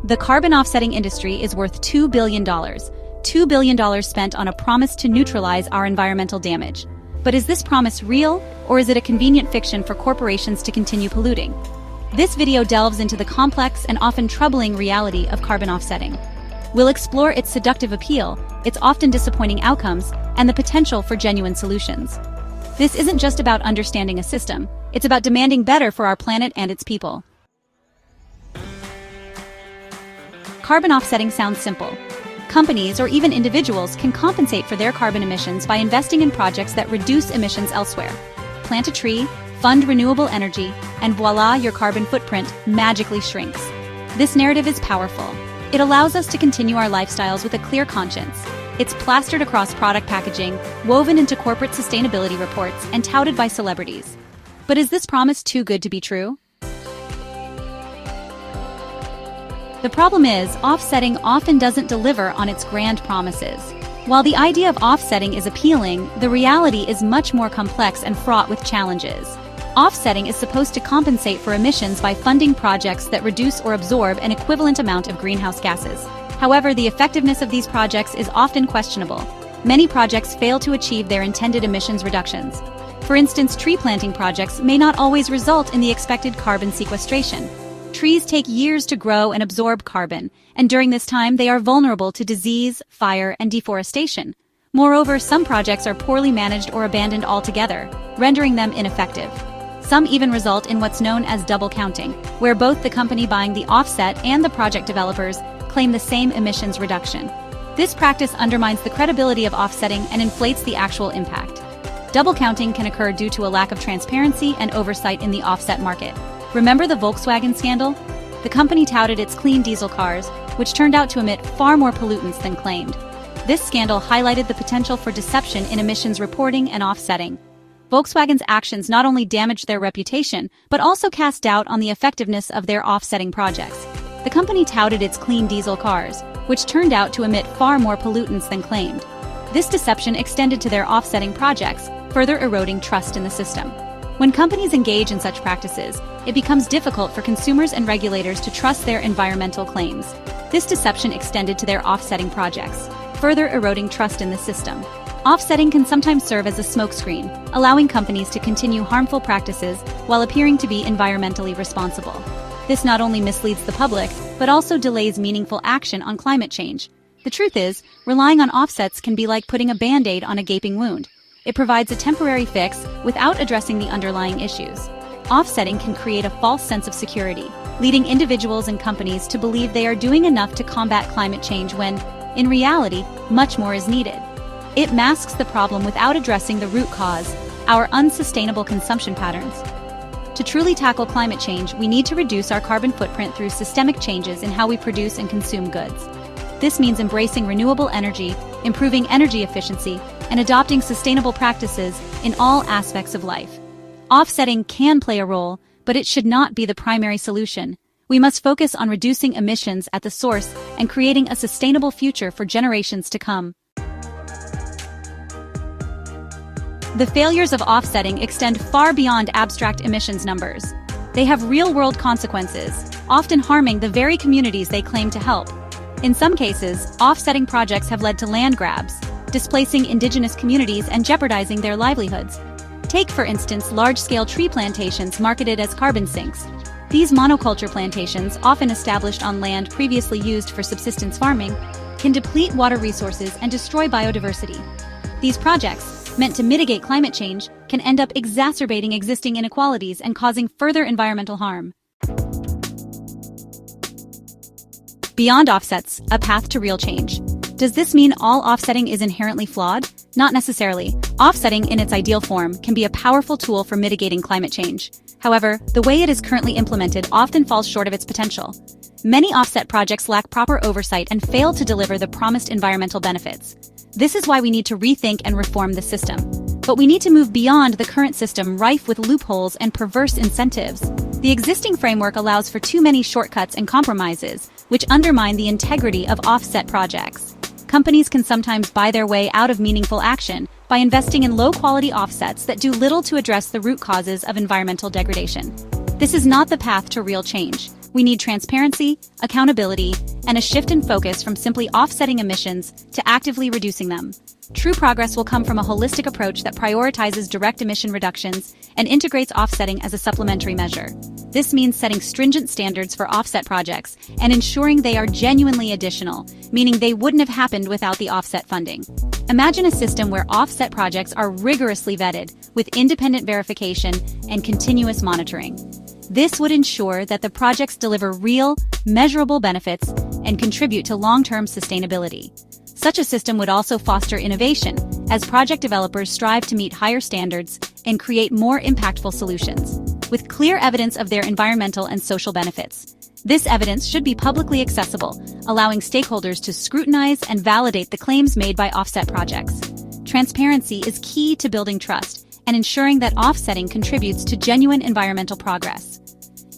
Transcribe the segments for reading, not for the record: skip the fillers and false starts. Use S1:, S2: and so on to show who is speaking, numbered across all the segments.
S1: The carbon offsetting industry is worth $2 billion. $2 billion spent on a promise to neutralize our environmental damage. But is this promise real, or is it a convenient fiction for corporations to continue polluting? This video delves into the complex and often troubling reality of carbon offsetting. We'll explore its seductive appeal, its often disappointing outcomes, and the potential for genuine solutions. This isn't just about understanding a system, it's about demanding better for our planet and its people. Carbon offsetting sounds simple. Companies or even individuals can compensate for their carbon emissions by investing in projects that reduce emissions elsewhere. Plant a tree, fund renewable energy, and voila, your carbon footprint magically shrinks. This narrative is powerful. It allows us to continue our lifestyles with a clear conscience. It's plastered across product packaging, woven into corporate sustainability reports, and touted by celebrities. But is this promise too good to be true? The problem is, offsetting often doesn't deliver on its grand promises. While the idea of offsetting is appealing, the reality is much more complex and fraught with challenges. Offsetting is supposed to compensate for emissions by funding projects that reduce or absorb an equivalent amount of greenhouse gases. However, the effectiveness of these projects is often questionable. Many projects fail to achieve their intended emissions reductions. For instance, tree planting projects may not always result in the expected carbon sequestration. Trees take years to grow and absorb carbon, and during this time they are vulnerable to disease, fire, and deforestation. Moreover, some projects are poorly managed or abandoned altogether, rendering them ineffective. Some even result in what's known as double counting, where both the company buying the offset and the project developers claim the same emissions reduction. This practice undermines the credibility of offsetting and inflates the actual impact. Double counting can occur due to a lack of transparency and oversight in the offset market. Remember the Volkswagen scandal? The company touted its clean diesel cars, which turned out to emit far more pollutants than claimed. This scandal highlighted the potential for deception in emissions reporting and offsetting. Volkswagen's actions not only damaged their reputation, but also cast doubt on the effectiveness of their offsetting projects. The company touted its clean diesel cars, which turned out to emit far more pollutants than claimed. This deception extended to their offsetting projects, further eroding trust in the system. When companies engage in such practices, it becomes difficult for consumers and regulators to trust their environmental claims. This deception extended to their offsetting projects, further eroding trust in the system. Offsetting can sometimes serve as a smokescreen, allowing companies to continue harmful practices while appearing to be environmentally responsible. This not only misleads the public, but also delays meaningful action on climate change. The truth is, relying on offsets can be like putting a Band-Aid on a gaping wound. It provides a temporary fix without addressing the underlying issues. Offsetting can create a false sense of security, leading individuals and companies to believe they are doing enough to combat climate change when, in reality, much more is needed. It masks the problem without addressing the root cause, our unsustainable consumption patterns. To truly tackle climate change, we need to reduce our carbon footprint through systemic changes in how we produce and consume goods. This means embracing renewable energy, improving energy efficiency, and adopting sustainable practices in all aspects of life. Offsetting can play a role, but it should not be the primary solution. We must focus on reducing emissions at the source and creating a sustainable future for generations to come. The failures of offsetting extend far beyond abstract emissions numbers. They have real-world consequences, often harming the very communities they claim to help. In some cases, offsetting projects have led to land grabs, displacing indigenous communities and jeopardizing their livelihoods. Take, for instance, large-scale tree plantations marketed as carbon sinks. These monoculture plantations, often established on land previously used for subsistence farming, can deplete water resources and destroy biodiversity. These projects, meant to mitigate climate change, can end up exacerbating existing inequalities and causing further environmental harm. Beyond offsets, a path to real change. Does this mean all offsetting is inherently flawed? Not necessarily. Offsetting in its ideal form can be a powerful tool for mitigating climate change. However, the way it is currently implemented often falls short of its potential. Many offset projects lack proper oversight and fail to deliver the promised environmental benefits. This is why we need to rethink and reform the system. But we need to move beyond the current system rife with loopholes and perverse incentives. The existing framework allows for too many shortcuts and compromises, which undermine the integrity of offset projects. Companies can sometimes buy their way out of meaningful action by investing in low-quality offsets that do little to address the root causes of environmental degradation. This is not the path to real change. We need transparency, accountability, and a shift in focus from simply offsetting emissions to actively reducing them. True progress will come from a holistic approach that prioritizes direct emission reductions and integrates offsetting as a supplementary measure. This means setting stringent standards for offset projects and ensuring they are genuinely additional, meaning they wouldn't have happened without the offset funding. Imagine a system where offset projects are rigorously vetted, with independent verification and continuous monitoring. This would ensure that the projects deliver real, measurable benefits and contribute to long-term sustainability. Such a system would also foster innovation, as project developers strive to meet higher standards and create more impactful solutions, with clear evidence of their environmental and social benefits. This evidence should be publicly accessible, allowing stakeholders to scrutinize and validate the claims made by offset projects. Transparency is key to building trust and ensuring that offsetting contributes to genuine environmental progress.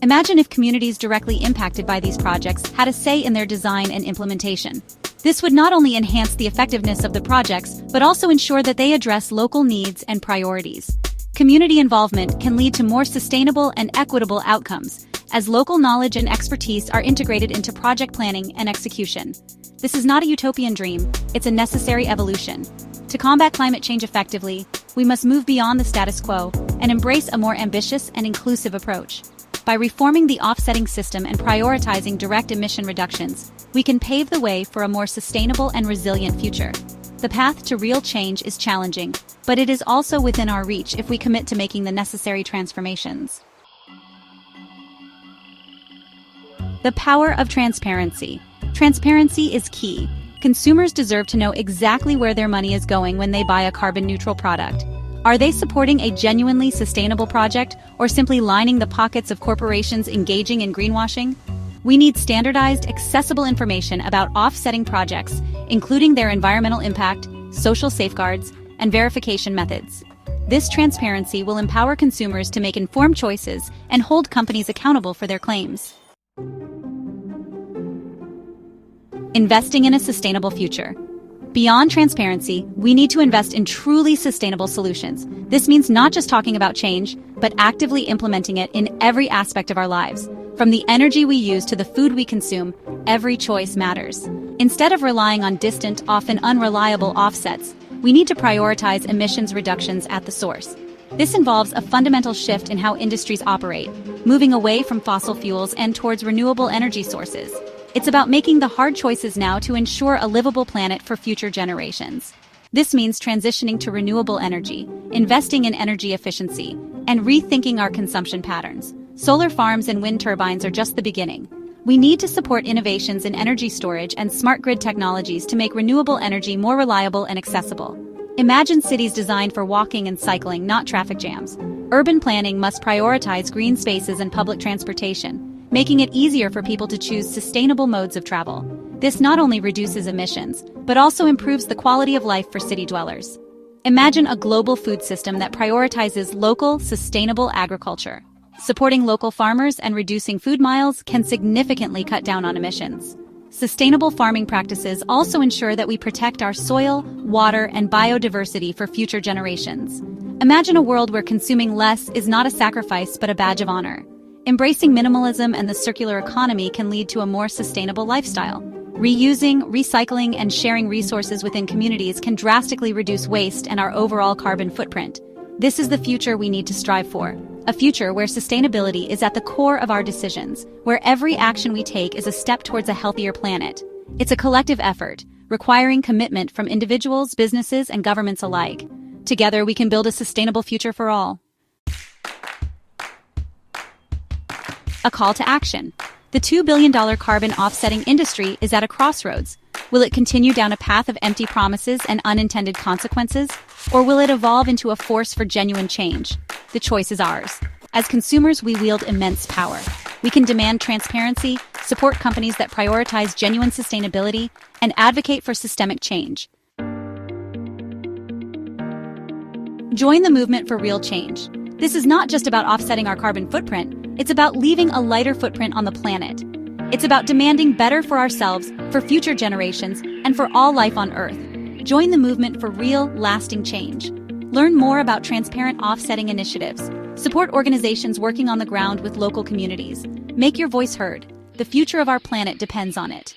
S1: Imagine if communities directly impacted by these projects had a say in their design and implementation. This would not only enhance the effectiveness of the projects, but also ensure that they address local needs and priorities. Community involvement can lead to more sustainable and equitable outcomes, as local knowledge and expertise are integrated into project planning and execution. This is not a utopian dream, it's a necessary evolution. To combat climate change effectively, we must move beyond the status quo and embrace a more ambitious and inclusive approach. By reforming the offsetting system and prioritizing direct emission reductions, we can pave the way for a more sustainable and resilient future. The path to real change is challenging, but it is also within our reach if we commit to making the necessary transformations. The power of transparency. Transparency is key. Consumers deserve to know exactly where their money is going when they buy a carbon-neutral product. Are they supporting a genuinely sustainable project or simply lining the pockets of corporations engaging in greenwashing? We need standardized, accessible information about offsetting projects, including their environmental impact, social safeguards, and verification methods. This transparency will empower consumers to make informed choices and hold companies accountable for their claims. Investing in a sustainable future. Beyond transparency, we need to invest in truly sustainable solutions. This means not just talking about change, but actively implementing it in every aspect of our lives. From the energy we use to the food we consume, every choice matters. Instead of relying on distant, often unreliable offsets, we need to prioritize emissions reductions at the source. This involves a fundamental shift in how industries operate, moving away from fossil fuels and towards renewable energy sources. It's about making the hard choices now to ensure a livable planet for future generations. This means transitioning to renewable energy, investing in energy efficiency, and rethinking our consumption patterns. Solar farms and wind turbines are just the beginning. We need to support innovations in energy storage and smart grid technologies to make renewable energy more reliable and accessible. Imagine cities designed for walking and cycling, not traffic jams. Urban planning must prioritize green spaces and public transportation, making it easier for people to choose sustainable modes of travel. This not only reduces emissions, but also improves the quality of life for city dwellers. Imagine a global food system that prioritizes local, sustainable agriculture. Supporting local farmers and reducing food miles can significantly cut down on emissions. Sustainable farming practices also ensure that we protect our soil, water, and biodiversity for future generations. Imagine a world where consuming less is not a sacrifice but a badge of honor. Embracing minimalism and the circular economy can lead to a more sustainable lifestyle. Reusing, recycling, and sharing resources within communities can drastically reduce waste and our overall carbon footprint. This is the future we need to strive for. A future where sustainability is at the core of our decisions, where every action we take is a step towards a healthier planet. It's a collective effort, requiring commitment from individuals, businesses, and governments alike. Together, we can build a sustainable future for all. A call to action. The $2 billion carbon offsetting industry is at a crossroads. Will it continue down a path of empty promises and unintended consequences, or will it evolve into a force for genuine change? The choice is ours. As consumers, we wield immense power. We can demand transparency, support companies that prioritize genuine sustainability, and advocate for systemic change. Join the movement for real change. This is not just about offsetting our carbon footprint, it's about leaving a lighter footprint on the planet. It's about demanding better for ourselves, for future generations, and for all life on Earth. Join the movement for real, lasting change. Learn more about transparent offsetting initiatives. Support organizations working on the ground with local communities. Make your voice heard. The future of our planet depends on it.